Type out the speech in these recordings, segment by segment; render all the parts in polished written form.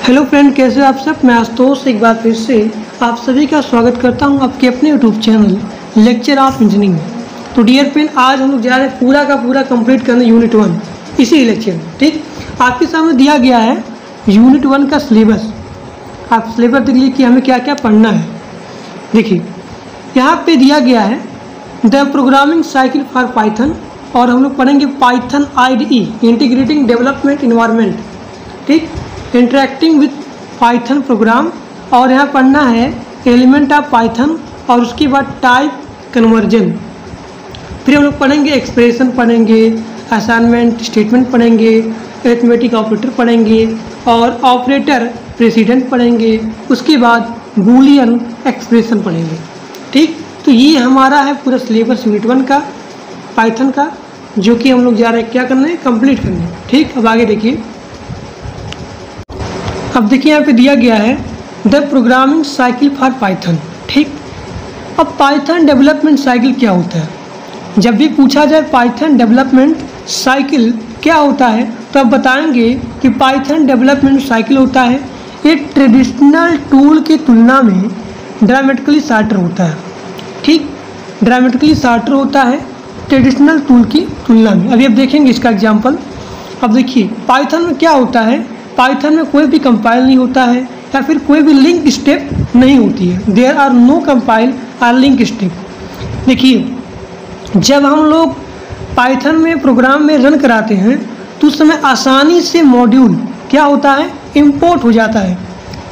Hello friend, कैसे आप सब। मैं आशुतोष एक बार फिर से आप सभी का स्वागत करता हूं आपके अपने YouTube channel lecture of engineering में। तो डियर फ्रेंड, आज हम लोग जा रहे हैं पूरा का पूरा कंप्लीट करने यूनिट 1 इसी लेक्चर में। ठीक, आपके सामने दिया गया है यूनिट 1 का सिलेबस। आप सिलेबस देख लीजिए कि हमें क्या क्या पढ़ना है। देखिए यहाँ पे दिया गया है the programming cycle for Python, और हम लोग पढ़ेंगे Python IDE integrating development environment. ठीक, इंटरेक्टिंग विथ पाइथन प्रोग्राम, और यहाँ पढ़ना है एलिमेंट ऑफ पाइथन, और उसके बाद टाइप कन्वर्जन। फिर हम लोग पढ़ेंगे एक्सप्रेशन पढ़ेंगे, असाइनमेंट स्टेटमेंट पढ़ेंगे, अरिथमेटिक ऑपरेटर पढ़ेंगे, और ऑपरेटर प्रेसिडेंट पढ़ेंगे। उसके बाद बूलियन एक्सप्रेशन पढ़ेंगे। ठीक, तो ये हमारा है पूरा सिलेबस यूनिट 1 का पाइथन का, जो कि हम लोग जा रहे हैं क्या करने, कंप्लीट करने। ठीक, अब आगे देखिए। अब देखिए यहाँ पे दिया गया है the programming cycle for Python. ठीक, अब पाइथन डेवलपमेंट साइकिल क्या होता है। जब भी पूछा जाए पाइथन डेवलपमेंट साइकिल क्या होता है, तो आप बताएंगे कि पाइथन डेवलपमेंट साइकिल होता है एक ट्रेडिशनल टूल की तुलना में ड्रामेटिकली शॉर्टर होता है। ठीक, ड्रामेटिकली शॉर्टर होता है ट्रेडिशनल टूल की तुलना में। अभी आप देखेंगे इसका एग्जाम्पल। अब देखिए पाइथन में क्या होता है, पाइथन में कोई भी कंपाइल नहीं होता है या फिर कोई भी लिंक स्टेप नहीं होती है। देयर आर नो कंपाइल और लिंक स्टेप। देखिए जब हम लोग पाइथन में प्रोग्राम में रन कराते हैं तो उस समय आसानी से मॉड्यूल क्या होता है, इंपोर्ट हो जाता है।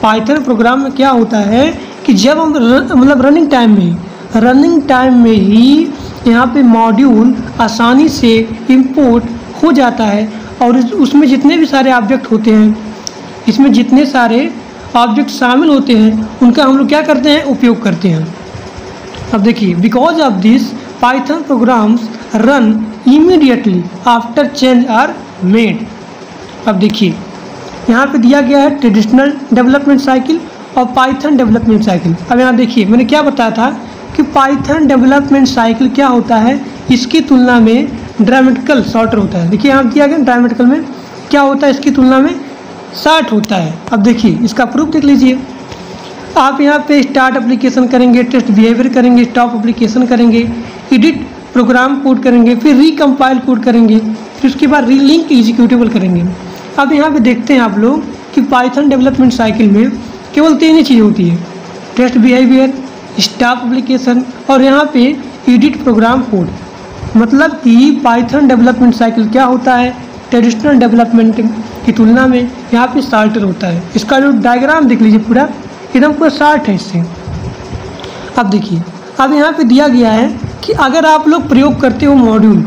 पाइथन प्रोग्राम में क्या होता है कि जब हम मतलब रनिंग टाइम में ही यहाँ पे मॉड्यूल आसानी से इंपोर्ट हो जाता है, और उसमें जितने भी सारे ऑब्जेक्ट होते हैं, इसमें जितने सारे ऑब्जेक्ट शामिल होते हैं, उनका हम लोग क्या करते हैं, उपयोग करते हैं। अब देखिए because of this Python programs run immediately after change are made. अब देखिए यहाँ पे दिया गया है ट्रेडिशनल डेवलपमेंट साइकिल और पाइथन डेवलपमेंट साइकिल। अब यहाँ देखिए मैंने क्या बताया था कि पाइथन डेवलपमेंट साइकिल क्या होता है, इसकी तुलना में ड्रामेटिकल शॉर्टर होता है। देखिए यहाँ दिया गया ड्रामेटिकल में क्या होता है, इसकी तुलना में शॉर्ट होता है। अब देखिए इसका प्रूफ देख लीजिए। आप यहाँ पे स्टार्ट एप्लीकेशन करेंगे, टेस्ट बिहेवियर करेंगे, स्टॉप एप्लीकेशन करेंगे, एडिट प्रोग्राम कोड करेंगे, फिर रिकम्पाइल कोड करेंगे, फिर उसके बाद रीलिंक एग्जीक्यूटेबल करेंगे। अब यहाँ पे देखते हैं आप लोग कि पाइथन डेवलपमेंट साइकिल में केवल 3 ही चीज़ होती है, टेस्ट बिहेवियर, स्टॉप एप्लीकेशन, और यहाँ पे एडिट प्रोग्राम कोड। मतलब कि पाइथन डेवलपमेंट साइकिल क्या होता है, ट्रेडिशनल डेवलपमेंट की तुलना में यहाँ पे शॉर्टर होता है। इसका जो डायग्राम देख लीजिए पूरा एकदम पूरा शॉर्ट है इससे। अब देखिए अब यहाँ पे दिया गया है कि अगर आप लोग प्रयोग करते हो मॉड्यूल,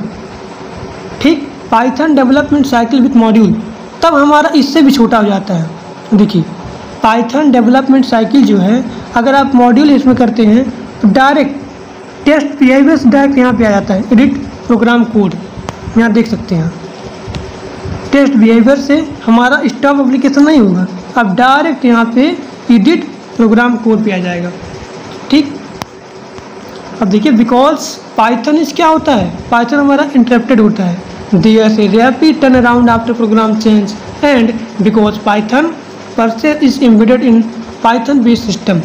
ठीक, Python development cycle with module, तब हमारा इससे भी छोटा हो जाता है। देखिए पाइथन डेवलपमेंट साइकिल जो है, अगर आप मॉड्यूल इसमें करते हैं तो डायरेक्ट टेस्ट बिहेवियर से डायरेक्ट यहाँ पे आ जाता है एडिट प्रोग्राम कोड। यहाँ देख सकते हैं टेस्ट बिहेवियर से हमारा स्टॉप एप्लीकेशन नहीं होगा, अब डायरेक्ट यहाँ पे एडिट प्रोग्राम कोड पे आ जाएगा। ठीक, अब देखिए बिकॉज पाइथन इस क्या होता है, पाइथन हमारा इंटरप्टेड होता है। There's rapid turn around after program change, and because Python parser is embedded in Python based system.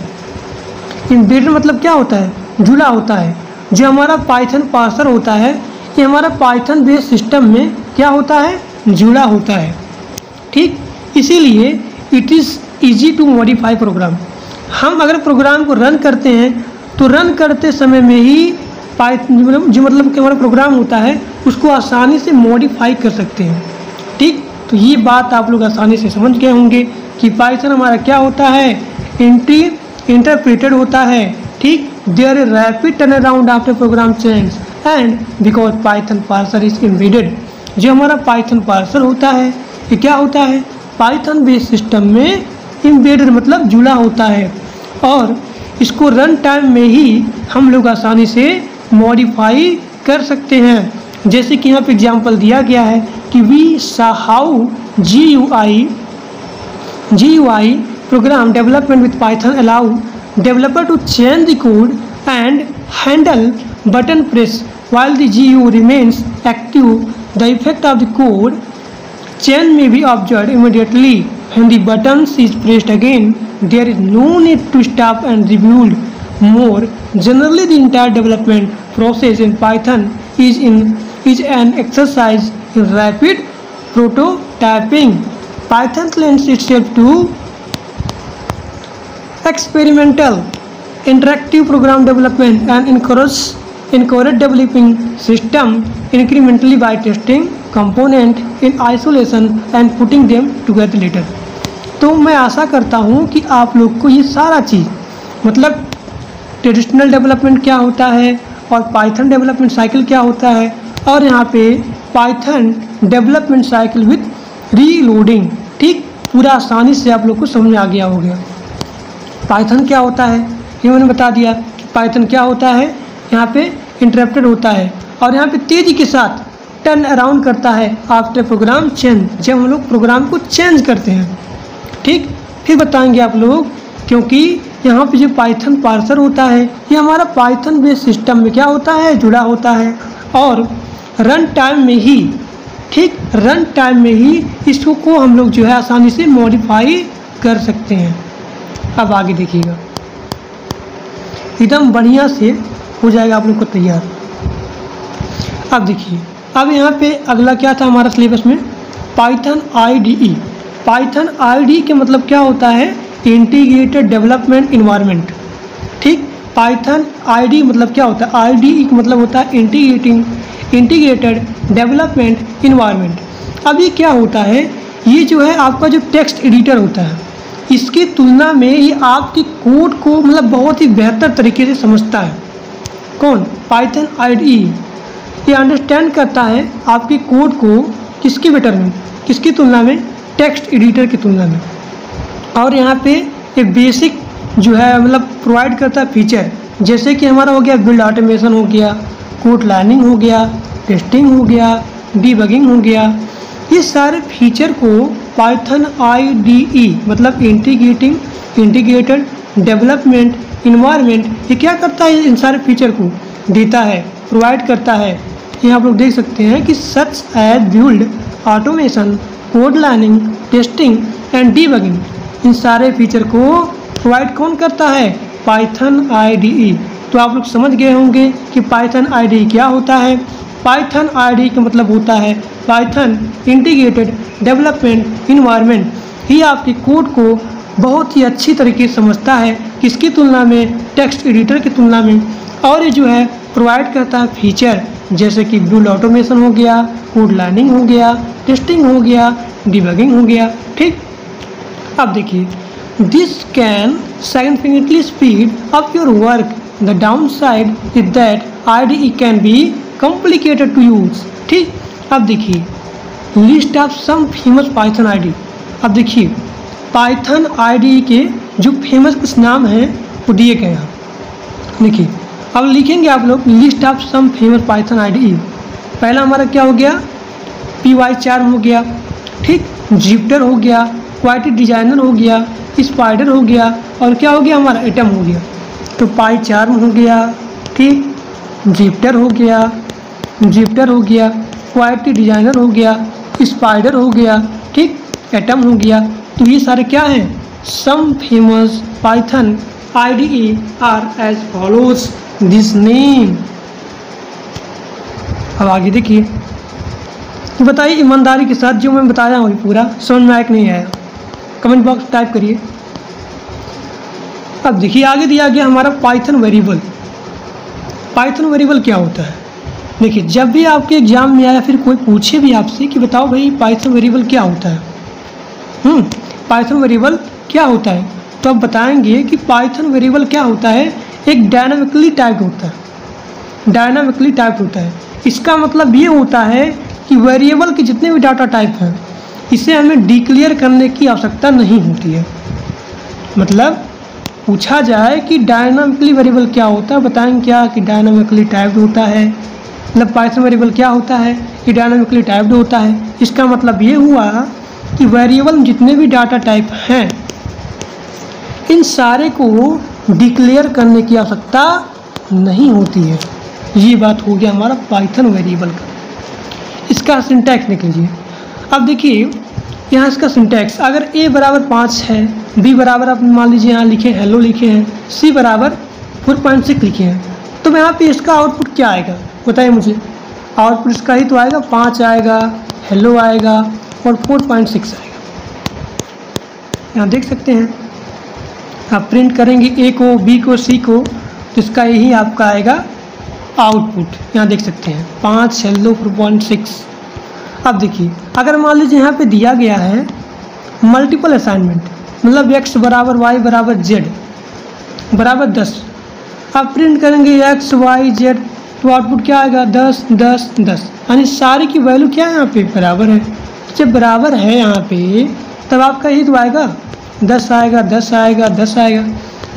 Embedded मतलब क्या होता है, जुड़ा होता है। जो हमारा पाइथन पार्सर होता है ये हमारा पाइथन बेस्ड सिस्टम में क्या होता है, जुड़ा होता है। ठीक, इसीलिए it is easy to modify program. हम अगर प्रोग्राम को रन करते हैं तो रन करते समय में ही पाइथन जो मतलब कि हमारा प्रोग्राम होता है उसको आसानी से मॉडिफाई कर सकते हैं। ठीक, तो ये बात आप लोग आसानी से समझ गए होंगे कि पाइथन हमारा क्या होता है, इंटरप्रेटेड होता है। ठीक, there is rapid turn around after program change, and because Python parser is embedded. जो हमारा पाइथन पार्सर होता है ये क्या होता है, पाइथन बेस्ड सिस्टम में एम्बेडेड मतलब जुड़ा होता है, और इसको रन टाइम में ही हम लोग आसानी से मॉडिफाई कर सकते हैं। जैसे कि यहाँ पे एग्जांपल दिया गया है कि we saw how GUI program development with Python allow developer to change the code and handle button press while the GUI remains active. The effect of the code change may be observed immediately when the buttons is pressed again, there is no need to stop and rebuild more. Generally, the entire development process in Python is an exercise in rapid prototyping. Python lends itself to experimental, interactive program development and encourage developing system incrementally by testing component in isolation and putting them together later. तो मैं आशा करता हूँ कि आप लोग को ये सारा चीज़, मतलब ट्रेडिशनल डेवलपमेंट क्या होता है और पाइथन डेवलपमेंट साइकिल क्या होता है, और यहाँ पे Python development cycle with reloading, ठीक, पूरा आसानी से आप लोग को समझ में आ गया हो गया। पाइथन क्या होता है ये मैंने बता दिया कि पाइथन क्या होता है, यहाँ पे इंटरप्टेड होता है और यहाँ पे तेज़ी के साथ टर्न अराउंड करता है आफ्टर प्रोग्राम चेंज, जब हम लोग प्रोग्राम को चेंज करते हैं, ठीक। फिर बताएंगे आप लोग, क्योंकि यहाँ पे जो पाइथन पार्सर होता है ये हमारा पाइथन बेस्ड सिस्टम में क्या होता है, जुड़ा होता है और रन टाइम में ही, ठीक, रन टाइम में ही इसको को हम लोग जो है आसानी से मॉडिफाई कर सकते हैं। अब आगे देखिएगा, एकदम बढ़िया से हो जाएगा आप लोग को तैयार। अब देखिए, अब यहाँ पे अगला क्या था हमारा सिलेबस में, पाइथन IDE। पाइथन IDE के मतलब क्या होता है, इंटीग्रेटेड डेवलपमेंट इन्वायरमेंट, ठीक। पाइथन IDE मतलब क्या होता है, IDE का मतलब होता है इंटीग्रेटेड डेवलपमेंट इन्वायरमेंट। अब ये क्या होता है, ये जो है आपका जो टेक्स्ट एडिटर होता है, इसकी तुलना में ये आपकी कोड को मतलब बहुत ही बेहतर तरीके से समझता है। कौन, पाइथन IDE। ये अंडरस्टैंड करता है आपके कोड को किसकी बेटर में, किसकी तुलना में, टेक्स्ट एडिटर की तुलना में। और यहाँ पे एक बेसिक जो है मतलब प्रोवाइड करता है फीचर, जैसे कि हमारा हो गया बिल्ड ऑटोमेशन हो गया, कोड लाइनिंग हो गया, टेस्टिंग हो गया, डीबगिंग हो गया। ये सारे फीचर को पाइथन IDE मतलब इंटीग्रेटेड डेवलपमेंट इन्वायरमेंट, ये क्या करता है, इन सारे फीचर को देता है, प्रोवाइड करता है। ये आप लोग देख सकते हैं कि such as build automation, code linting, testing and debugging, इन सारे फीचर को प्रोवाइड कौन करता है, पाइथन IDE। तो आप लोग समझ गए होंगे कि पाइथन IDE क्या होता है। पाइथन IDE का मतलब होता है पाइथन इंटीग्रेटेड डेवलपमेंट इन्वायरमेंट। ये आपके कोड को बहुत ही अच्छी तरीके से समझता है, किसकी तुलना में, टेक्स्ट एडिटर की तुलना में। और ये जो है प्रोवाइड करता है फीचर, जैसे कि बिल्ड ऑटोमेशन हो गया, कोड लाइनिंग हो गया, टेस्टिंग हो गया, डिबगिंग हो गया, ठीक। अब देखिए, this can significantly speed up your work. The downside is that IDE can be complicated to use, ठीक। अब देखिए, list of some famous Python IDE। अब देखिए, पाइथन IDE के जो फेमस कुछ नाम हैं वो दिए गए हैं, देखिए। अब लिखेंगे आप लोग list of some famous Python IDE। पहला हमारा क्या हो गया, PyCharm हो गया, ठीक, जिप्टर हो गया, क्वालिटी डिजाइनर हो गया, स्पाइडर हो गया, और क्या हो गया हमारा, एटम हो गया। तो PyCharm हो गया, ठीक, जिप्टर हो गया, क्वालिटी डिजाइनर हो गया, स्पाइडर हो गया, ठीक, एटम हो गया। तो ये सारे क्या हैं, some famous Python IDE are as follows this name. अब आगे देखिए, तो बताइए ईमानदारी के साथ जो मैं बताया हूँ पूरा समझ में आया कि नहीं आया, कमेंट बॉक्स टाइप करिए। अब देखिए, आगे दिया गया हमारा पाइथन वेरिएबल। पाइथन वेरिएबल क्या होता है, देखिए, जब भी आपके एग्जाम में आया फिर कोई पूछे भी आपसे कि बताओ भाई पाइथन वेरिएबल क्या होता है, पाइथन वेरिएबल क्या होता है, तो अब बताएंगे कि पाइथन वेरिएबल क्या होता है। एक डायनामिकली टाइप्ड होता है, डायनामिकली टाइप्ड होता है। इसका मतलब ये होता है कि वेरिएबल के जितने भी डाटा टाइप हैं इसे हमें डिक्लेयर करने की आवश्यकता नहीं होती है। मतलब पूछा जाए कि डायनामिकली वेरिएबल क्या होता है, बताएंगे क्या कि डायनामिकली टाइप्ड होता है। मतलब पाइथन वेरिएबल क्या होता है कि डायनामिकली टाइप्ड होता है। इसका मतलब ये हुआ कि वेरिएबल में जितने भी डाटा टाइप हैं इन सारे को डिक्लेयर करने की आवश्यकता नहीं होती है। ये बात हो गया हमारा पाइथन वेरिएबल का। इसका सिंटैक्स देख लीजिए। अब देखिए, यहाँ इसका सिंटैक्स, अगर a बराबर 5 है, b बराबर आप मान लीजिए यहाँ लिखे हेलो लिखे हैं, c बराबर 4.6 लिखे हैं, तो यहाँ पे इसका आउटपुट क्या आएगा बताइए मुझे। आउटपुट इसका ही तो आएगा, 5 आएगा, हेलो आएगा और 4.6 आएगा। यहाँ देख सकते हैं, आप प्रिंट करेंगे a को, b को, c को, तो इसका यही आपका आएगा आउटपुट। यहाँ देख सकते हैं 5 हेलो 4.6। अब देखिए, अगर मान लीजिए यहाँ पे दिया गया है मल्टीपल असाइनमेंट, मतलब x बराबर y बराबर z बराबर 10, अब प्रिंट करेंगे x y z, तो आउटपुट क्या आएगा 10 10 10, यानी सारी की वैल्यू क्या है यहाँ पे बराबर है। जब बराबर है यहाँ पे तब आपका ही तो आएगा 10 आएगा, 10 आएगा, 10 आएगा,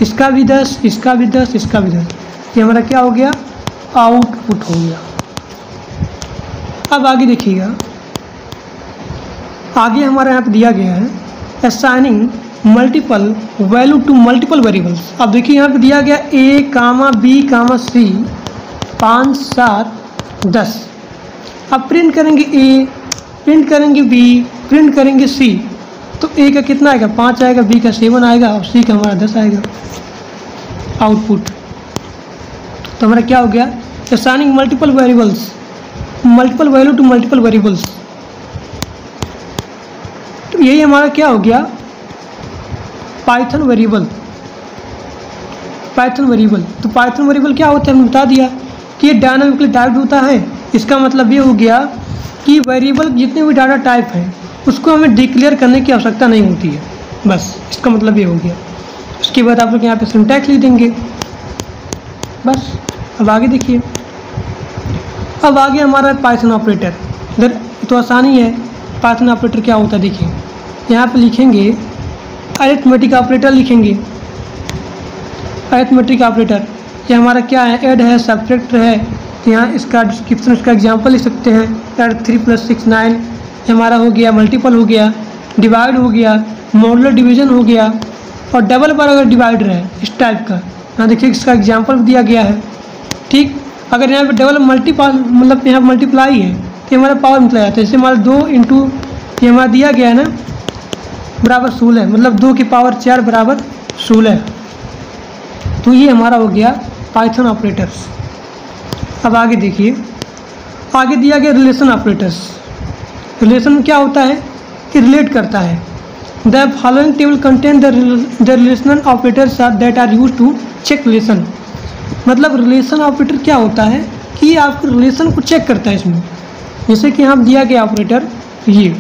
इसका भी 10, इसका भी 10, इसका भी 10, ये हमारा क्या हो गया आउटपुट हो गया। अब आगे देखिएगा, आगे हमारे यहाँ पे दिया गया है assigning multiple value to multiple variables. अब देखिए यहाँ पे दिया गया a comma b comma c 5 7 10। अब प्रिंट करेंगे a, प्रिंट करेंगे b, प्रिंट करेंगे c, तो a का कितना आएगा 5 आएगा, b का 7 आएगा और c का हमारा 10 आएगा आउटपुट। तो हमारा क्या हो गया assigning multiple variables, multiple value to multiple variables, तो यही हमारा क्या हो गया पाइथन वेरिएबल। पाइथन वेरिएबल, तो पाइथन वेरिएबल क्या होता है हमने बता दिया कि ये डायनामिकली टाइप्ड होता है। इसका मतलब ये हो गया कि वेरिएबल जितने भी डाटा टाइप हैं उसको हमें डिक्लेयर करने की आवश्यकता नहीं होती है, बस इसका मतलब ये हो गया। उसके बाद आप लोग यहाँ पे सिंटैक्स लिख देंगे बस। अब आगे देखिए, अब आगे हमारा पाइथन ऑपरेटर, इधर तो आसानी है। पाइथन ऑपरेटर क्या होता है देखिए, यहाँ पे लिखेंगे अरिथमेटिक ऑपरेटर, लिखेंगे अरिथमेटिक ऑपरेटर। ये हमारा क्या है ऐड है, सब्ट्रैक्ट है, तो यहाँ इसका डिस्क्रिप्शन, इसका एग्जांपल लिख सकते हैं। ऐड 3 + 6 9, ये हमारा हो गया मल्टीपल हो गया, डिवाइड हो गया, मॉडुलर डिवीजन हो गया, और डबल बार अगर डिवाइडर है इस टाइप का, यहाँ देखिए इसका एग्जाम्पल दिया गया है। ठीक, अगर यहाँ पे डबल मल्टीपल मतलब यहाँ मल्टीप्लाई है तो हमारा पावर निकला जाता है। जैसे हमारा 2 इंटू ये हमारा दिया गया है ना बराबर 16, मतलब 2 की पावर 4 बराबर 16, तो ये हमारा हो गया पाइथन ऑपरेटर्स। अब आगे देखिए, आगे दिया गया रिलेशन ऑपरेटर्स। रिलेशन में क्या होता है कि रिलेट करता है। The following table contain the relational operators that are use to check relation. मतलब रिलेशन ऑपरेटर क्या होता है कि आपके रिलेशन को चेक करता है इसमें। जैसे कि यहाँ दिया गया ऑपरेटर ये,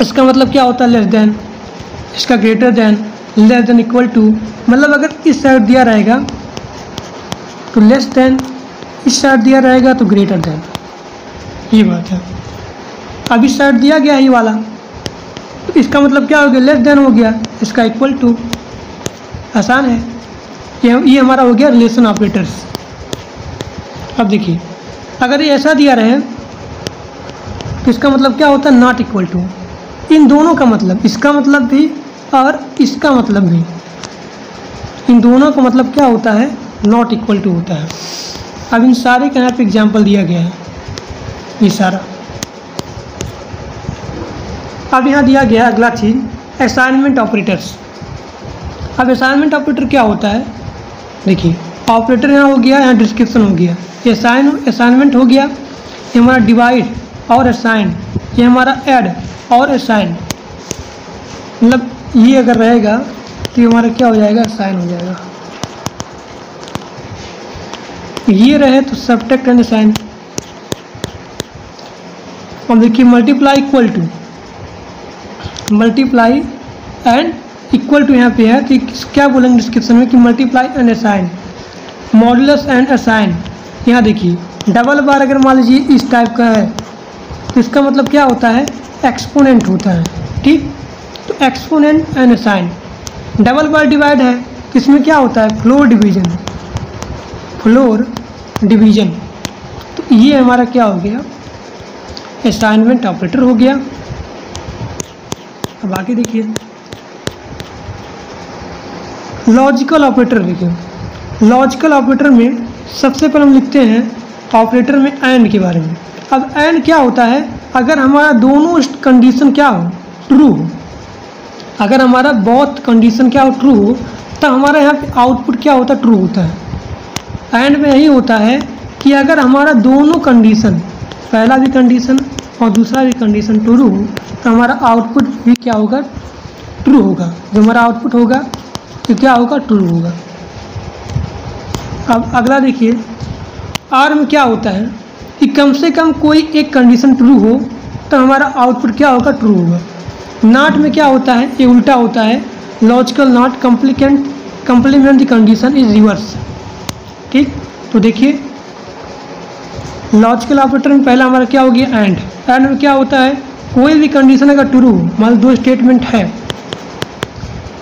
इसका मतलब क्या होता है लेस देन, इसका greater than, less than equal to, मतलब अगर इस साइड दिया रहेगा तो लेस देन, इस साइड दिया रहेगा तो ग्रेटर देन, ये बात है। अब इस साइड दिया गया ये वाला, तो इसका मतलब क्या हो गया लेस देन हो गया, इसका इक्वल टू, आसान है। ये हमारा हो गया रिलेशन ऑपरेटर्स। अब देखिए, अगर ये ऐसा दिया रहे तो इसका मतलब क्या होता है नॉट इक्वल टू। इन दोनों का मतलब, इसका मतलब भी और इसका मतलब भी, इन दोनों का मतलब क्या होता है नॉट इक्वल टू होता है। अब इन सारे का यहाँ पे एग्जाम्पल दिया गया है, ये सारा। अब यहाँ दिया गया अगला चीज़ असाइनमेंट ऑपरेटर्स। अब असाइनमेंट ऑपरेटर क्या होता है देखिए, ऑपरेटर यहाँ हो गया, यहाँ डिस्क्रिप्शन हो गया, ये असाइनमेंट हो गया, ये हमारा डिवाइड और असाइन, ये हमारा ऐड और असाइन, मतलब ये अगर रहेगा तो ये हमारा क्या हो जाएगा असाइन हो जाएगा। ये रहे तो सब्ट्रैक्ट एंड असाइन। अब देखिए multiply equal to, multiply and equal to यहाँ पे है, तो क्या बोलेंगे डिस्क्रिप्शन में कि multiply and assign, modulus and assign. यहाँ देखिए डबल बार अगर मान लीजिए इस टाइप का है तो इसका मतलब क्या होता है एक्सपोनेंट होता है। ठीक, तो exponent and assign. Double bar divide है तो इसमें क्या होता है फ्लोर डिवीजन, फ्लोर डिवीजन। तो ये हमारा क्या हो गया असाइनमेंट ऑपरेटर हो गया। अब आगे देखिए लॉजिकल ऑपरेटर। देखिए लॉजिकल ऑपरेटर में सबसे पहले हम लिखते हैं ऑपरेटर में एंड के बारे में। अब एंड क्या होता है, अगर हमारा दोनों कंडीशन क्या हो ट्रू हो, अगर हमारा बोथ कंडीशन क्या हो ट्रू हो, तो हमारा यहाँ पे आउटपुट क्या होता है ट्रू होता है। एंड में यही होता है कि अगर हमारा दोनों कंडीशन, पहला भी कंडीशन और दूसरा भी कंडीशन ट्रू हो, तो हमारा आउटपुट भी क्या होगा ट्रू होगा। जो हमारा आउटपुट होगा तो क्या होगा ट्रू होगा। अब अगला देखिए, आर में क्या होता है कि कम से कम कोई एक कंडीशन ट्रू हो तो हमारा आउटपुट क्या होगा ट्रू होगा। नॉट में क्या होता है, ये उल्टा होता है, logical not complement the condition is reverse. ठीक, तो देखिए लॉजिकल ऑपरेटर में पहला हमारा क्या हो गया एंड में क्या होता है, कोई भी कंडीशन अगर ट्रू हो, मान लो दो स्टेटमेंट है,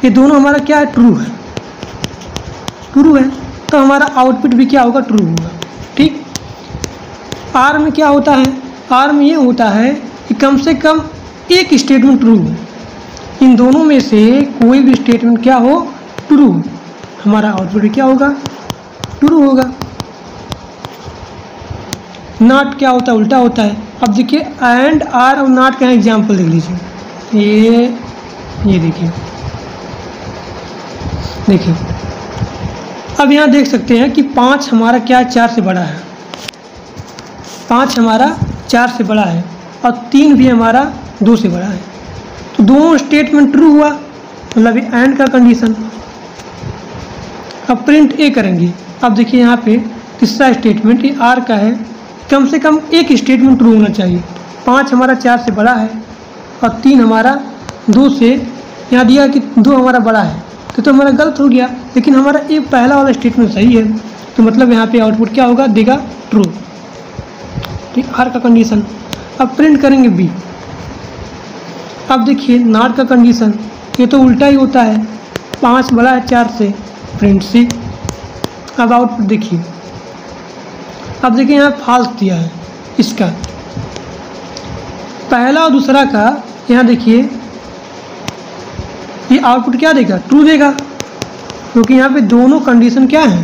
ये दोनों हमारा क्या है ट्रू है, तो हमारा आउटपुट भी क्या होगा ट्रू होगा। ठीक, आर में क्या होता है, आर में ये होता है कि कम से कम एक स्टेटमेंट ट्रू हो, इन दोनों में से कोई भी स्टेटमेंट क्या हो ट्रू, हमारा आउटपुट भी क्या होगा ट्रू होगा। नॉट क्या होता है, उल्टा होता है। अब देखिए एंड आर और नॉट का एग्जाम्पल देख लीजिए, ये देखिए अब यहाँ देख सकते हैं कि 5 हमारा क्या है 4 से बड़ा है, 5 हमारा 4 से बड़ा है और 3 भी हमारा 2 से बड़ा है, तो दोनों स्टेटमेंट ट्रू हुआ, मतलब ये एंड का कंडीशन। अब प्रिंट ए करेंगे, अब देखिए यहाँ पे तीसरा स्टेटमेंट ये आर का है, कम से कम एक स्टेटमेंट ट्रू होना चाहिए। 5 हमारा 4 से बड़ा है और 3 हमारा 2 से, यहाँ दिया कि 2 हमारा बड़ा है, तो हमारा गलत हो गया, लेकिन हमारा ये पहला वाला स्टेटमेंट सही है, तो मतलब यहाँ पे आउटपुट क्या होगा देगा ट्रू। ठीक, आर का कंडीशन। अब प्रिंट करेंगे बी, अब देखिए नॉट का कंडीशन, ये तो उल्टा ही होता है, 5 बड़ा है 4 से, प्रिंट सी। अब आउटपुट देखिए, अब देखिए यहाँ फॉल्स दिया है इसका, पहला और दूसरा का, यहाँ देखिए ये आउटपुट क्या देगा ट्रू देगा, क्योंकि यहाँ पे दोनों कंडीशन क्या है,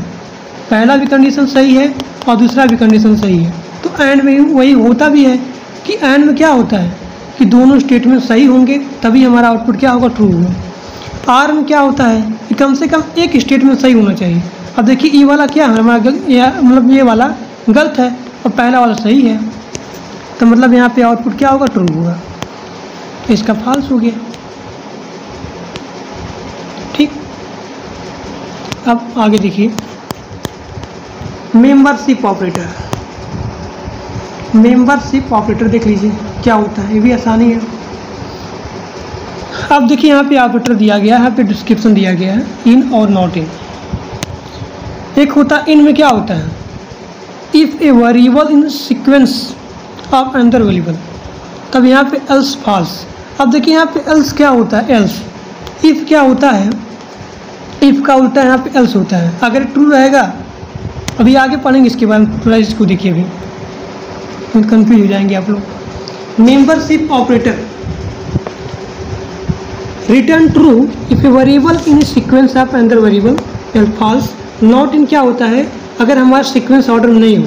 पहला भी कंडीशन सही है और दूसरा भी कंडीशन सही है। तो एंड में वही होता भी है कि एंड में क्या होता है कि दोनों स्टेटमेंट सही होंगे तभी हमारा आउटपुट क्या होगा ट्रू होगा। आर में क्या होता है कि कम से कम एक स्टेटमेंट सही होना चाहिए। अब देखिए ई वाला क्या है हमारा मतलब ये वाला गलत है और पहला वाला सही है, तो मतलब यहाँ पे आउटपुट क्या होगा ट्रू होगा, तो इसका फॉल्स हो गया। ठीक, अब आगे देखिए मेंबरशिप ऑपरेटर, मेंबरशिप ऑपरेटर देख लीजिए क्या होता है, ये भी आसानी है। अब देखिए यहाँ पे ऑपरेटर दिया गया है, यहाँ पे डिस्क्रिप्शन दिया गया है इन और नॉट इन। एक होता इन में क्या होता है, if A variable in sequence of another variable, तब यहाँ पे एल्स फॉल्स। अब देखिए यहाँ पे एल्स क्या होता है, एल्स। इफ़ क्या होता है, इफ़ का उल्टा यहाँ पे एल्स होता है। अगर ट्रू रहेगा, अभी आगे पढ़ेंगे इसके बारे में, थोड़ा इसको देखिए, अभी कंफ्यूज हो जाएंगे आप लोग। Membership operator, return true if a variable in sequence of another variable, else false. Not in क्या होता है, अगर हमारा सीक्वेंस ऑर्डर नहीं हो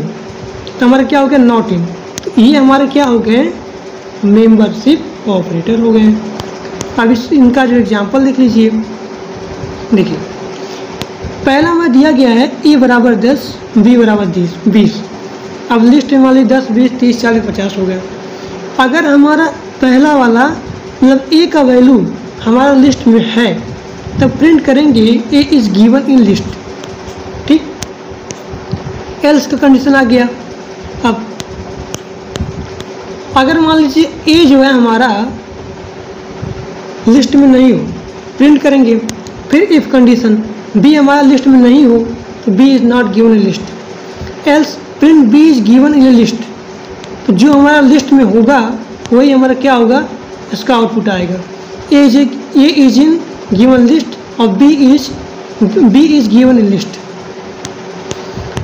तो हमारा क्या हो गया नॉट इन, तो ये हमारे क्या हो गए मेंबरशिप ऑपरेटर हो गए। अब इनका जो एग्जांपल देख लीजिए, देखिए पहला में दिया गया है ए बराबर 10 बी बराबर 20। अब लिस्ट में वाली 10 20 30 40 50 हो गया। अगर हमारा पहला वाला मतलब ए का वैल्यू हमारा लिस्ट में है तब प्रिंट करेंगे A is given in list. ठीक, एल्स का कंडीशन आ गया। अब अगर मान लीजिए ए जो है हमारा लिस्ट में नहीं हो, प्रिंट करेंगे। फिर इफ कंडीशन बी हमारा लिस्ट में नहीं हो तो B is not given in list. Else print B is given in list, तो जो हमारा लिस्ट में होगा वही हमारा क्या होगा, इसका आउटपुट आएगा। A is in given list और B is given in list.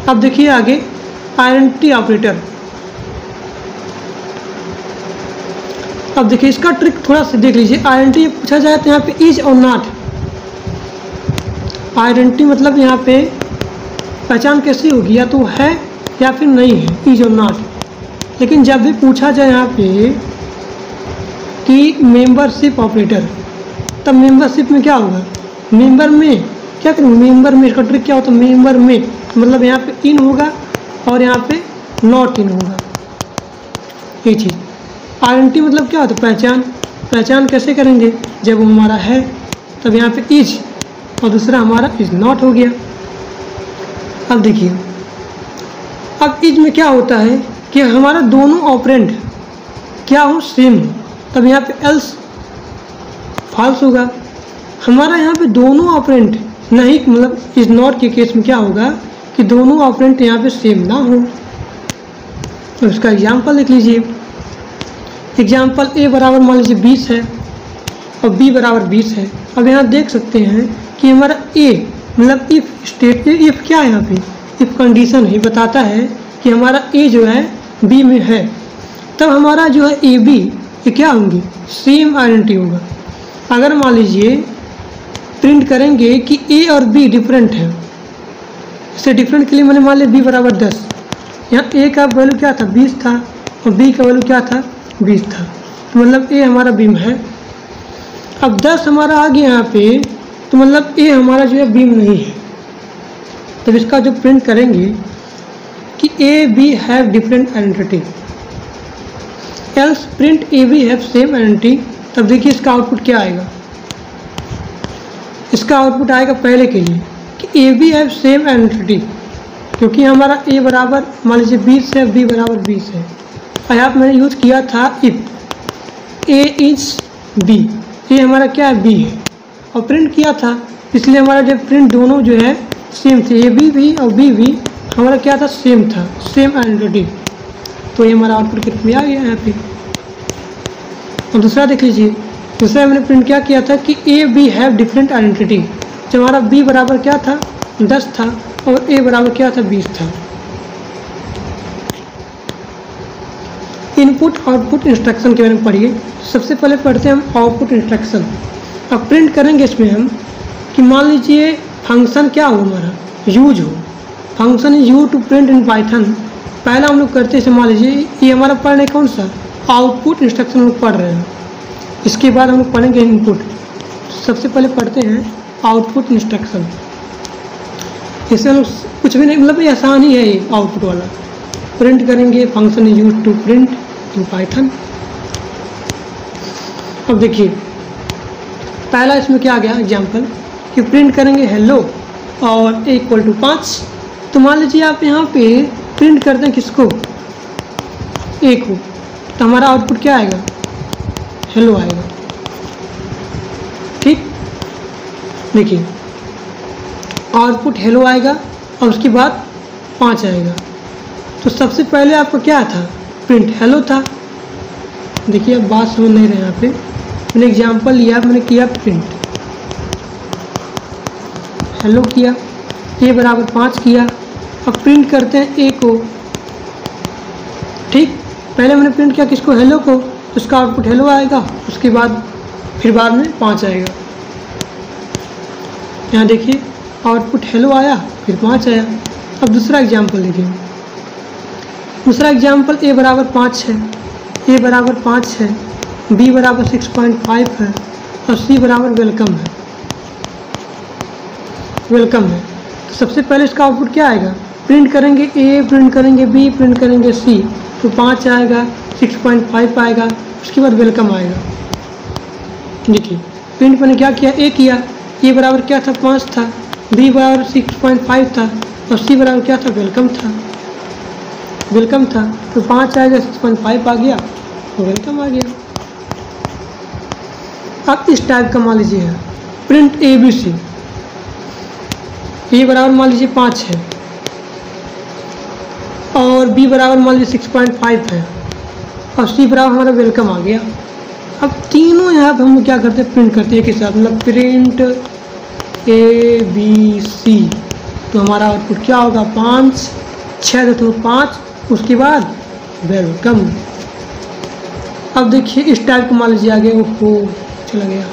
अब देखिए आगे आइडेंटिटी ऑपरेटर। अब देखिए इसका ट्रिक थोड़ा सा देख लीजिए। आइडेंटिटी पूछा जाए तो यहाँ पे इज और नॉट। आइडेंटिटी मतलब यहाँ पे पहचान कैसी होगी, या तो है या फिर नहीं है, इज और नॉट। लेकिन जब भी पूछा जाए यहाँ पे कि मेंबरशिप ऑपरेटर, तब मेंबरशिप में क्या होगा, मेंबर में क्या करेंगे, मेंबर में इसका ट्रिक क्या होता है, मेंबर में मतलब यहाँ पे इन होगा और यहाँ पे नॉट इन होगा, ये चीज़। आइडेंटिटी मतलब क्या होता है, पहचान। पहचान कैसे करेंगे, जब वो हमारा है तब यहाँ पे इज और दूसरा हमारा इज नॉट हो गया। अब देखिए, अब इज में क्या होता है कि हमारा दोनों ऑपरेंड क्या हो, सेम हो, तब यहाँ पे एल्स फॉल्स होगा। हमारा यहाँ पे दोनों ऑपरेंड नहीं, मतलब इज नॉट के केस में क्या होगा कि दोनों ऑपरेंड यहाँ पे सेम ना हो। तो इसका एग्जांपल देख लीजिए। एग्जांपल ए बराबर मान लीजिए 20 है और बी बराबर 20 है। अब यहाँ देख सकते हैं कि हमारा ए मतलब इफ स्टेट, इफ क्या है यहाँ पे, इफ कंडीशन है, बताता है कि हमारा ए जो है बी में है, तब हमारा जो है ए बी ये क्या होंगी, सेम आइडेंटिटी होगा। अगर मान लीजिए प्रिंट करेंगे कि ए और बी डिफरेंट है, इससे डिफरेंट के लिए मैंने मान लिया बी बराबर 10, यहाँ ए का वैल्यू क्या था 20 था और बी का वैल्यू क्या था 20 था, तो मतलब ए हमारा बीम है। अब 10 हमारा आ गया यहाँ पे, तो मतलब ए हमारा जो है बीम नहीं है। तब इसका जो प्रिंट करेंगे कि A B have different identity, else print A B have same identity, तब देखिए इसका आउटपुट क्या आएगा। इसका आउटपुट आएगा पहले के लिए कि A B have same identity, क्योंकि हमारा ए बराबर मान लीजिए 20 है, बी बराबर 20 है। और यहाँ मैंने यूज़ किया था इफ ए इज बी, ये हमारा क्या है, बी है, और प्रिंट किया था, इसलिए हमारा जब प्रिंट दोनों जो है सेम थे, ए बी भी और बी भी हमारा क्या था, सेम था, सेम आइडेंटिटी। तो ये हमारा आउटपुट कितने में आ गया यहाँ पे। और दूसरा देख लीजिए, दूसरा मैंने प्रिंट क्या किया था कि A B have different identity, जब हमारा बी बराबर क्या था 10 था और ए बराबर क्या था 20 था। इनपुट आउटपुट इंस्ट्रक्शन के बारे में पढ़िए। सबसे पहले पढ़ते हैं हम आउटपुट इंस्ट्रक्शन। अब प्रिंट करेंगे इसमें हम कि मान लीजिए फंक्शन क्या हो, हमारा यूज हो, function is use to print in Python. पहला हम लोग करते हैं, मान लीजिए ये हमारा पढ़ रहे कौन सा, आउटपुट इंस्ट्रक्शन हम लोग पढ़ रहे हैं। इसके बाद हम लोग पढ़ेंगे इनपुट। सबसे पहले पढ़ते हैं आउटपुट इंस्ट्रक्शन। इससे हम कुछ भी नहीं, मतलब ये आसान ही है, ये आउटपुट वाला। प्रिंट करेंगे function is use to print in Python. अब देखिए पहला इसमें क्या आ गया एग्जाम्पल कि प्रिंट करेंगे हेलो और ए इक्वल टू 5। तो मान लीजिए आप यहाँ पे प्रिंट करते हैं किसको, ए को, तो हमारा आउटपुट क्या आएगा, हेलो आएगा। ठीक, देखिए आउटपुट हेलो आएगा और उसके बाद 5 आएगा। तो सबसे पहले आपको क्या था, प्रिंट हेलो था। देखिए अब बात समझ नहीं रहे, यहाँ पे मैंने एग्जांपल लिया, मैंने किया प्रिंट हेलो किया, ए बराबर 5 किया। अब प्रिंट करते हैं ए को। ठीक, पहले मैंने प्रिंट किया किसको, हेलो को, तो उसका आउटपुट हेलो आएगा, उसके बाद फिर बाद में 5 आएगा। यहाँ देखिए आउटपुट हेलो आया फिर 5 आया। अब दूसरा एग्जांपल देखिए, दूसरा एग्जांपल ए बराबर 5 है, ए बराबर 5 है, बी बराबर 6.5 है और सी बराबर वेलकम है, वेलकम है। तो सबसे पहले इसका आउटपुट क्या आएगा, प्रिंट करेंगे ए, प्रिंट करेंगे बी, प्रिंट करेंगे सी, तो 5 आएगा, 6.5 आएगा, उसके बाद वेलकम आएगा। देखिए प्रिंट मैंने क्या किया, ए किया, ए बराबर क्या था 5 था, बी बराबर 6.5 था और सी बराबर क्या था, वेलकम था, वेलकम था। तो 5 आएगा, 6.5 आ गया तो वेलकम आ गया। अब इस टाइप का मान लीजिए है प्रिंट ए बी सी, ए बराबर मान लीजिए 5 है और बी बराबर मान लीजिए 6.5 है और सी बराबर हमारा वेलकम आ गया। अब तीनों यहाँ पर हम क्या करते हैं, प्रिंट करते हैं एक ही साथ, मतलब प्रिंट ए बी सी। तो हमारा आउटपुट क्या होगा, 5, 6.5, उसके बाद वेलकम। अब देखिए इस टाइप को मान लीजिए आगे, ओहो चला गया।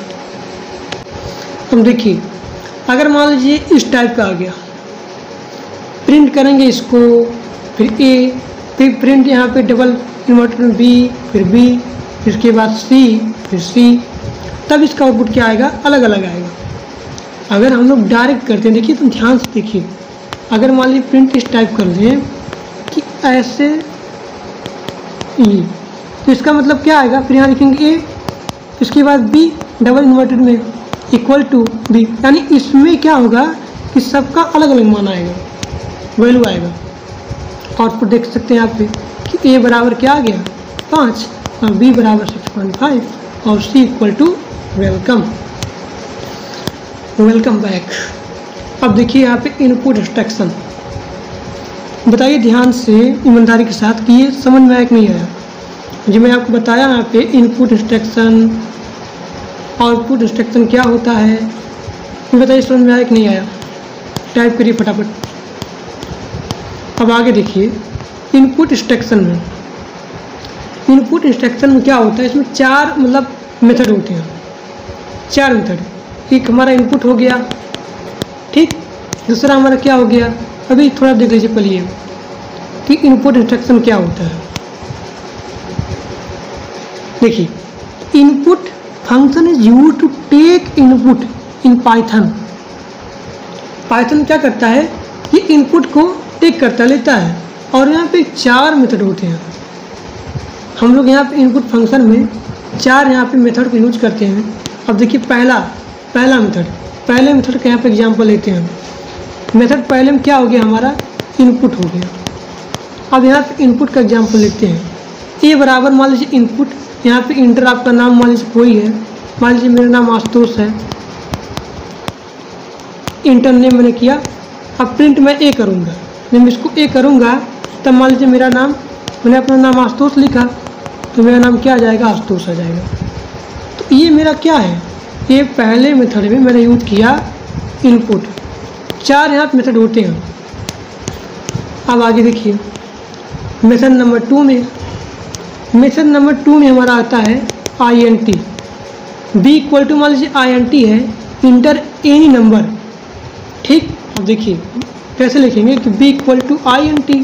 अब देखिए अगर मान लीजिए इस टाइप का आ गया, प्रिंट करेंगे इसको, फिर ए, फिर प्रिंट यहाँ पे डबल इन्वर्टर में बी, फिर बी, फिर इसके बाद सी, फिर सी, तब इसका आउटपुट क्या आएगा, अलग अलग आएगा। अगर हम लोग डायरेक्ट करते हैं, देखिए तुम ध्यान से देखिए, अगर मान लीजिए प्रिंट इस टाइप कर दें कि ऐसे ई, तो इसका मतलब क्या आएगा, फिर यहाँ लिखेंगे ए, इसके बाद बी डबल इन्वर्टेड में इक्वल टू बी, यानी इसमें क्या होगा कि सबका अलग अलग मान आएगा, वैल्यू आएगा। आउटपुट देख सकते हैं आप पे कि ए बराबर क्या आ गया 5 और बी बराबर 6.5 और c equal to welcome. Welcome back. अब देखिए यहाँ पे इनपुट इंस्ट्रक्शन, बताइए ध्यान से ईमानदारी के साथ कि ये समझ में आया कि नहीं आया। जो मैं आपको बताया यहाँ पे इनपुट इंस्ट्रक्शन, आउटपुट इंस्ट्रक्शन क्या होता है, ये बताइए समझ में आया कि नहीं आया, टाइप करिए फटाफट। अब आगे देखिए इनपुट इंस्ट्रक्शन में, इनपुट इंस्ट्रक्शन में क्या होता है, इसमें 4 मतलब मेथड होते हैं, 4 मेथड। एक हमारा इनपुट हो गया, ठीक, दूसरा हमारा क्या हो गया, अभी थोड़ा देख लीजिए पहले कि इनपुट इंस्ट्रक्शन क्या होता है। देखिए input function is used to take input in Python. Python क्या करता है, ये इनपुट को टेक करता लेता है, और यहाँ पे 4 मेथड होते हैं। हम लोग यहाँ पे इनपुट फंक्शन में 4 यहाँ पे मेथड को यूज करते हैं। अब देखिए पहला मेथड, पहले मेथड का यहाँ पे एग्जांपल लेते हैं। मेथड पहले में क्या हो गया, हमारा इनपुट हो गया। अब यहाँ पे इनपुट का एग्जांपल लेते हैं। ए बराबर मान लीजिए इनपुट, यहाँ पे इंटर आपका नाम मान लीजिए कोई है, मान लीजिए मेरा नाम आशुतोष है, इंटर नेम मैंने किया। अब प्रिंट मैं ए करूँगा, जब मैं इसको ए करूँगा तब मान लीजिए मेरा नाम, मैंने अपना नाम आशुतोष लिखा तो मेरा नाम क्या आ जाएगा, आशुतोष आ जाएगा। तो ये मेरा क्या है, ये पहले मेथड में मैंने यूज किया इनपुट। 4 यहाँ पे मेथड होते हैं। अब आगे देखिए मेथड नंबर 2 में, मेथड नंबर 2 में हमारा आता है INT। बी इक्वल टू मान लीजिए INT है, इंटर एनी नंबर, ठीक। अब देखिए कैसे लिखेंगे कि बी इक्वल टू INT,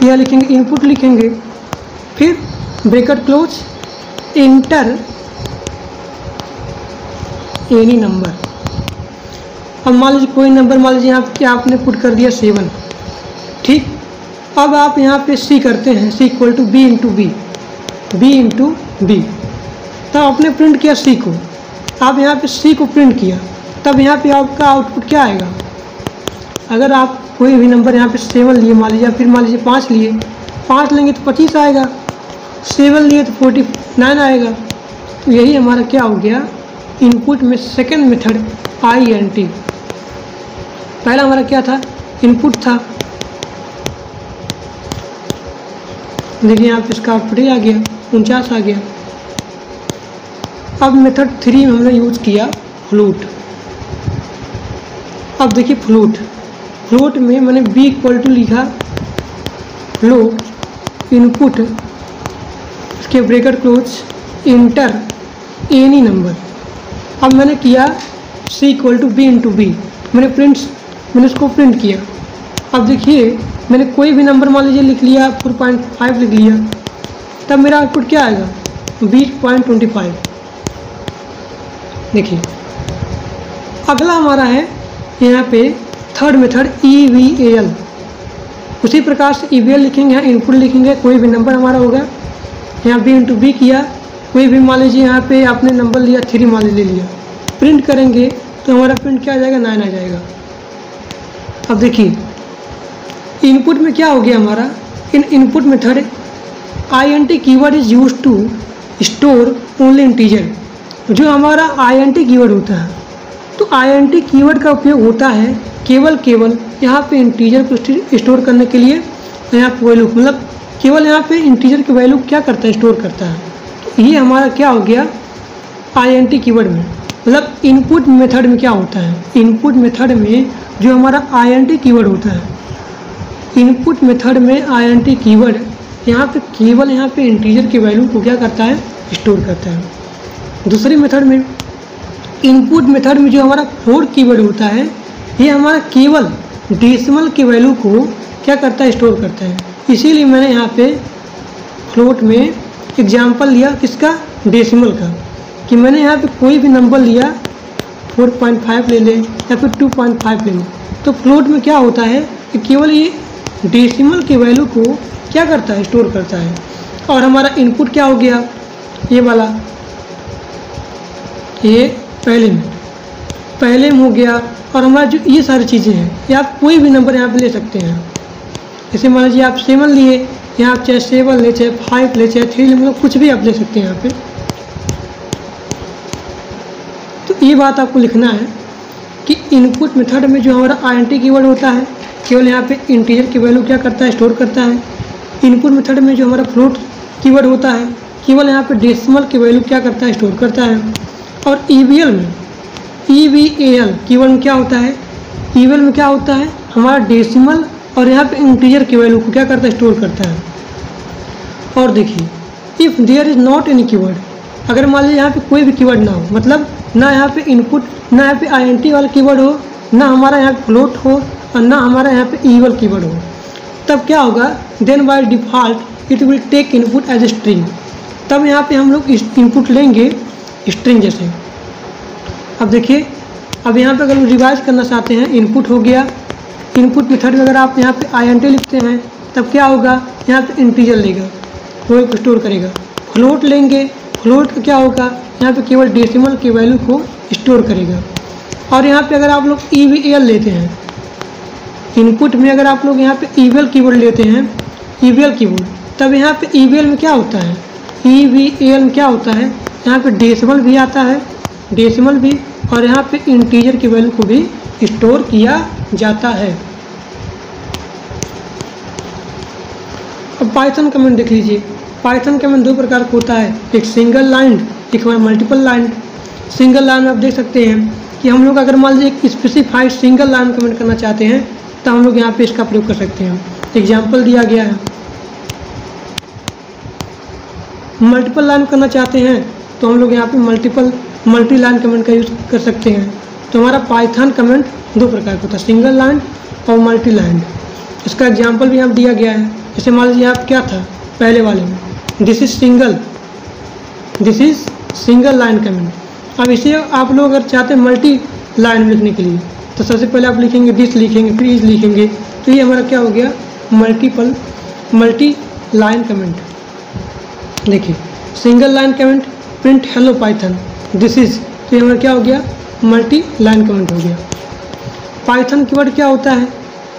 यह लिखेंगे इनपुट लिखेंगे, फिर bracket close, enter any number. अब मान लीजिए कोई नंबर, मान लीजिए यहाँ पे आपने पुट कर दिया 7, ठीक। अब आप यहाँ पे सी करते हैं, c equal to b into b, b into b, तब आपने प्रिंट किया सी को। आप यहाँ पे सी को प्रिंट किया, तब यहाँ पे आपका आउटपुट क्या आएगा। अगर आप कोई भी नंबर यहाँ पे 7 लिए मान लीजिए, फिर मान लीजिए 5 लिए, 5 लेंगे तो 25 आएगा, 7 लिए तो 49 आएगा। तो यही हमारा क्या हो गया, इनपुट में सेकेंड मेथड INT। पहला हमारा क्या था, इनपुट था। देखिए यहाँ पे इसका आउटपुट आ गया 49 आ गया। अब मेथड 3 में हमने यूज किया फ्लोट। अब देखिए फ्लोट में मैंने बी इक्वल टू लिखा फ्लोट इनपुट, इसके bracket close, enter any number. अब मैंने किया c equal to b into b, मैंने उसको प्रिंट किया। अब देखिए मैंने कोई भी नंबर मान लीजिए लिख लिया, 4.5 लिख लिया, तब मेरा आउटपुट क्या आएगा, 20.25। देखिए अगला हमारा है यहाँ पे थर्ड मेथड EVAL। उसी प्रकार से EVAL लिखेंगे, यहाँ इनपुट लिखेंगे, कोई भी नंबर हमारा होगा, यहाँ बी इंटू बी किया, कोई भी मान लीजिए यहाँ पे आपने नंबर लिया 3 मान लीजिए लिया, प्रिंट करेंगे तो हमारा प्रिंट क्या आ जाएगा, 9 आ जाएगा। अब देखिए इनपुट में क्या हो गया हमारा, in input method INT keyword is used to store only integer. जो हमारा INT कीवर्ड होता है, तो INT कीवर्ड का उपयोग होता है केवल यहाँ पे इंटीजर को स्टोर करने के लिए। यहाँ पे वैल्यू मतलब केवल यहाँ पे इंटीजर की वैल्यू क्या करता है, स्टोर करता है। तो ये हमारा क्या हो गया INT कीवर्ड में। मतलब इनपुट मेथड में क्या होता है, इनपुट मेथड में जो हमारा INT कीवर्ड होता है, इनपुट मेथड में INT कीवर्ड यहाँ पे केवल यहाँ पे इंटीजर की वैल्यू को क्या करता है, स्टोर करता है। दूसरी मेथड में इनपुट मेथड में जो हमारा फ्लोट कीवर्ड होता है, ये हमारा केवल डेसिमल की वैल्यू को क्या करता है, स्टोर करता है। इसीलिए मैंने यहाँ पे फ्लोट में एग्जाम्पल लिया किसका, डेसिमल का, कि मैंने यहाँ पे कोई भी नंबर लिया 4.5 ले लें या फिर 2.5 ले लें, तो फ्लोट में क्या होता है कि केवल ये डेसिमल की वैल्यू को क्या करता है, स्टोर करता है। और हमारा इनपुट क्या हो गया, ये वाला, ये पहले में हो गया। और हमारा जो ये सारी चीज़ें हैं, ये आप कोई भी नंबर यहाँ पे ले सकते हैं। जैसे मान लीजिए आप 7 लिए, यहाँ आप चाहे 7 ले, चाहे 5 ले, चाहे 3 ले, मतलब कुछ भी आप ले सकते हैं यहाँ पे। तो ये बात आपको लिखना है कि इनपुट मेथड में जो हमारा INT कीवर्ड होता है, केवल यहाँ पे इंटीजर की वैल्यू क्या करता है, स्टोर करता है। इनपुट मेथड में जो हमारा फ्लोट कीवर्ड होता है, केवल यहाँ पे डेसिमल की वैल्यू क्या करता है, स्टोर करता है। और EVL में, EVAL कीवर्ड में क्या होता है, EVL में क्या होता है, हमारा डेसिमल और यहाँ पे इंटीजर की वैल्यू को क्या करता है, स्टोर करता है। और देखिए, if there is not any keyword, अगर मान लीजिए यहाँ पे कोई भी कीवर्ड ना हो, मतलब ना यहाँ पे इनपुट, ना यहाँ पे INT वाला कीवर्ड हो, ना हमारा यहाँ पे फ्लोट हो, और ना हमारा यहाँ पे EVL कीवर्ड हो, तब क्या होगा, then by default it will take input as a string. तब यहाँ पे हम लोग इनपुट लेंगे स्ट्रिंग जैसे। अब देखिए, अब यहाँ पे अगर हम रिवाइज करना चाहते हैं, इनपुट हो गया, इनपुट मेथड में अगर आप यहाँ पे INT लिखते हैं तब क्या होगा, यहाँ पे इंटीजर लेगा, वो को स्टोर करेगा। फ्लोट लेंगे, फ्लोट का क्या होगा, यहाँ पे केवल डेसिमल की वैल्यू को स्टोर करेगा। और यहाँ पे अगर आप लोग EVAL लेते हैं, इनपुट में अगर आप लोग यहाँ पे EVAL कीवर्ड लेते हैं, EVAL कीवर्ड, तब यहाँ पे EVAL में क्या होता है, EVAL में क्या होता है, यहाँ पे डेसिमल भी आता है, डेसिमल भी, और यहाँ पे इंटीजर की वैल्यू को भी स्टोर किया जाता है। अब पाइथन कमेंट देख लीजिए। पाइथन कमेंट दो प्रकार का होता है, एक सिंगल लाइन, एक हमारा मल्टीपल लाइन। सिंगल लाइन में आप देख सकते हैं कि हम लोग अगर मान लीजिए एक स्पेसिफाइड सिंगल लाइन कमेंट करना चाहते हैं तो हम लोग यहाँ पे इसका प्रयोग कर सकते हैं। एग्जाम्पल दिया गया है। मल्टीपल लाइन करना चाहते हैं तो हम लोग यहाँ पे मल्टी लाइन कमेंट का यूज़ कर सकते हैं। तो हमारा पाइथन कमेंट दो प्रकार का होता है, सिंगल लाइन और मल्टी लाइन। इसका एग्जाम्पल भी यहाँ दिया गया है। जैसे मान लीजिए आप क्या था पहले वाले में, this is single line comment. अब इसे आप लोग अगर चाहते हैं मल्टी लाइन में लिखने के लिए तो सबसे पहले आप लिखेंगे दिस, लिखेंगे फिर इज लिखेंगे, तो ये हमारा क्या हो गया, मल्टी लाइन कमेंट। देखिए, single line comment, print hello Python this is, तो ये हमारा क्या हो गया, मल्टी लाइन कमेंट हो गया। पाइथन कीवर्ड क्या होता है,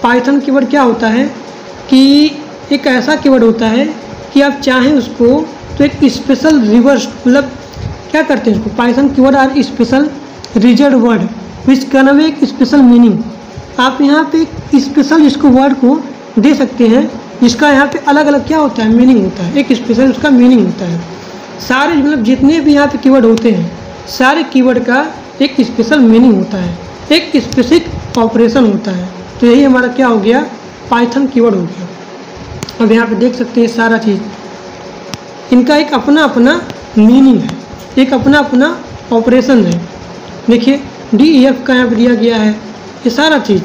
पाइथन कीवर्ड क्या होता है कि एक ऐसा कीवर्ड होता है कि आप चाहें उसको तो एक स्पेशल रिवर्स, मतलब क्या करते हैं इसको, Python keyword are special reserve word which can have एक स्पेशल मीनिंग। आप यहाँ पे एक स्पेशल इसको वर्ड को दे सकते हैं जिसका यहाँ पे अलग अलग क्या होता है, मीनिंग होता है, एक स्पेशल उसका मीनिंग होता है। सारे मतलब जितने भी यहाँ पे कीवर्ड होते हैं सारे कीवर्ड का एक स्पेशल मीनिंग होता है, एक स्पेसिफिक ऑपरेशन होता है। तो यही हमारा क्या हो गया, पाइथन कीवर्ड हो गया। अब यहाँ पे देख सकते हैं सारा चीज़, इनका एक अपना अपना मीनिंग है, एक अपना अपना ऑपरेशन है। देखिए DEF का यहाँ पे दिया गया है ये सारा चीज़।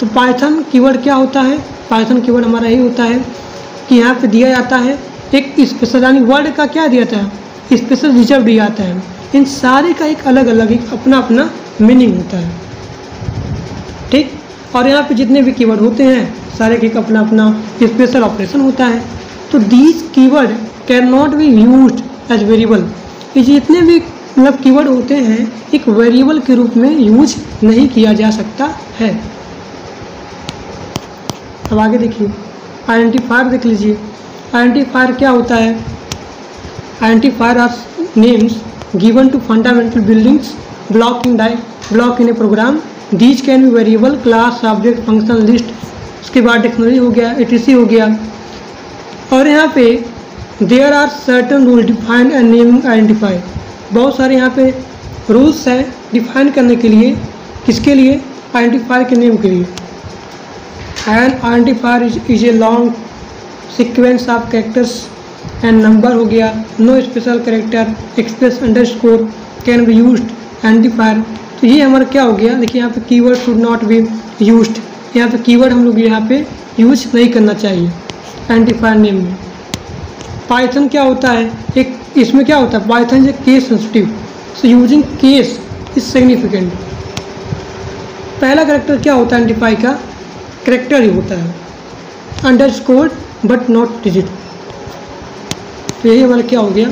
तो पाइथन कीवर्ड क्या होता है, पाइथन कीवर्ड हमारा यही होता है कि यहाँ पे दिया जाता है एक स्पेशल, यानी वर्ड का क्या दिया जाता है, स्पेशल रिजर्व दिया जाता है। इन सारे का एक अलग अलग एक अपना अपना मीनिंग होता है, ठीक। और यहाँ पे जितने भी कीवर्ड होते हैं सारे का एक अपना अपना स्पेशल ऑपरेशन होता है। तो these keyword can not be used as variable, ये जितने भी मतलब कीवर्ड होते हैं एक वेरिएबल के रूप में यूज नहीं किया जा सकता है। अब आगे देखिए, आइडेंटिफायर देख लीजिए। आइडेंटिफायर क्या होता है, identifier are names given to fundamental buildings block in a program. These can be variable, class, object, function, list. उसके बाद डिक्शनरी हो गया, etc हो गया। और यहाँ पे there are certain rule defined and naming identifier, बहुत सारे यहाँ पे रूल्स हैं डिफाइन करने के लिए, किसके लिए, आइडेंटिफायर के नेम के लिए। And identifier is a long sequence of characters and number हो गया। No special character express underscore can be used identifier. तो ये हमारा क्या हो गया, देखिए यहाँ पे keyword should not be used, यहाँ पे कीवर्ड हम लोग यहाँ पे यूज नहीं करना चाहिए आइडेंटिफायर नेम में। पाइथन क्या होता है, एक इसमें क्या होता है, Python is case sensitive, so using case is significant. पहला कैरेक्टर क्या होता है आइडेंटिफाई का, कैरेक्टर ही होता है, अंडरस्कोर बट नॉट डिजिट। तो यही हमारा क्या हो गया,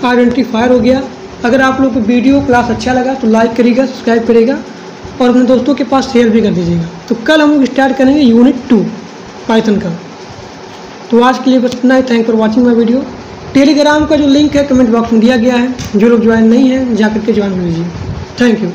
आइडेंटिफायर हो गया। अगर आप लोग को वीडियो क्लास अच्छा लगा तो लाइक करिएगा, सब्सक्राइब करिएगा और अपने दोस्तों के पास शेयर भी कर दीजिएगा। तो कल हम लोग स्टार्ट करेंगे यूनिट 2 पाइथन का। तो आज के लिए बस इतना ही। Thank for watching my video. Telegram का जो लिंक है कमेंट बॉक्स में दिया गया है, जो लोग ज्वाइन नहीं है जाकर के ज्वाइन कर लीजिए। Thank you.